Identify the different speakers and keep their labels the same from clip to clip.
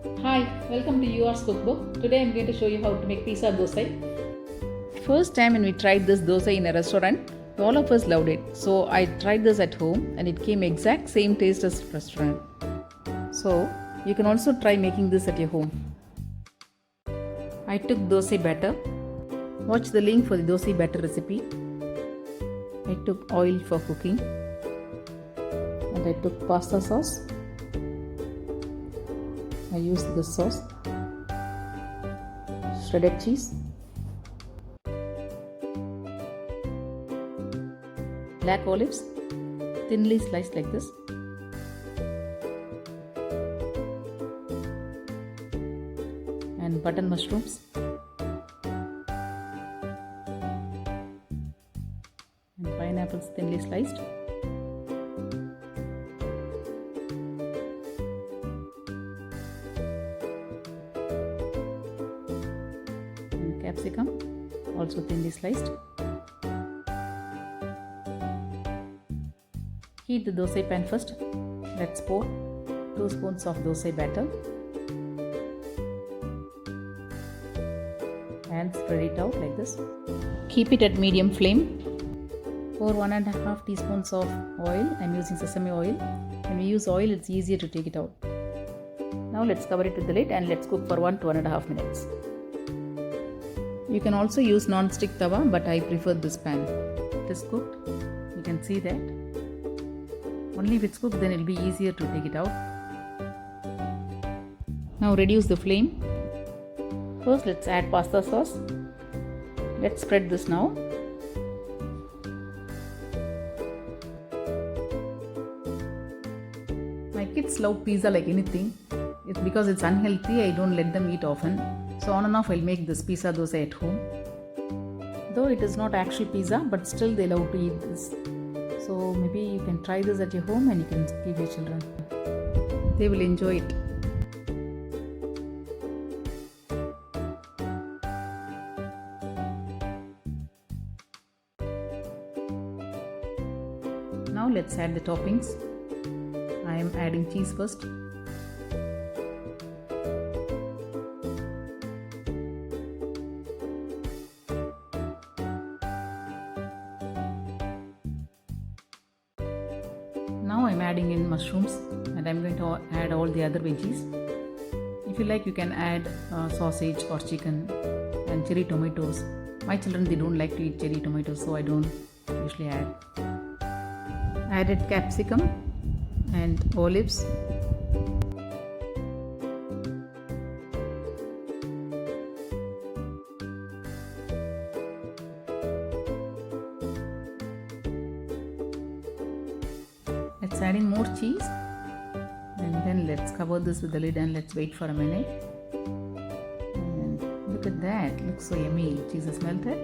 Speaker 1: Hi, welcome to URS Cookbook. Today I'm going to show you how to make pizza dosai. First time when we tried this dosai in a restaurant, all of us loved it. So I tried this at home and it came exact same taste as restaurant. So you can also try making this at your home. I took dosai batter. Watch the link for the dosai batter recipe. I took oil for cooking and I took pasta sauce. I used this sauce, shredded cheese, black olives, thinly sliced like this, and button mushrooms, and pineapples thinly sliced. Capsicum, also thinly sliced. Heat the dosai pan first. Let's pour 2 spoons of dosai batter and spread it out like this. Keep it at medium flame. Pour 1.5 teaspoons of oil. I'm using sesame oil. When we use oil, it's easier to take it out. Now let's cover it with the lid and let's cook for 1 to 1.5 minutes. You can also use non-stick tawa, but I prefer this pan. It is cooked. You can see that. Only if it's cooked, then it will be easier to take it out. Now reduce the flame. First, let's add pasta sauce. Let's spread this now. My kids love pizza like anything. It's because it's unhealthy, I don't let them eat often. So on and off I'll make this pizza dosai at home. Though it is not actual pizza, but still they love to eat this. So maybe you can try this at your home and you can give your children. They will enjoy it. Now let's add the toppings. I am adding cheese first. Now I'm adding in mushrooms and I'm going to add all the other veggies. If you like, you can add sausage or chicken and cherry tomatoes. My children, they don't like to eat cherry tomatoes, so I don't usually add. Added capsicum and olives. Let's add in more cheese and then let's cover this with the lid and let's wait for a minute. And look at that, looks so yummy. Cheese is melted.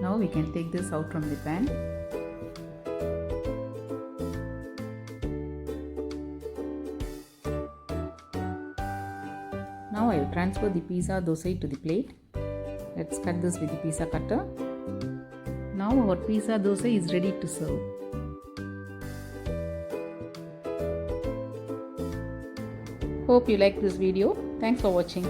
Speaker 1: Now we can take this out from the pan. Now I will transfer the pizza dosai to the plate. Let's cut this with the pizza cutter. Now our pizza dosai is ready to serve. Hope you like this video. Thanks for watching.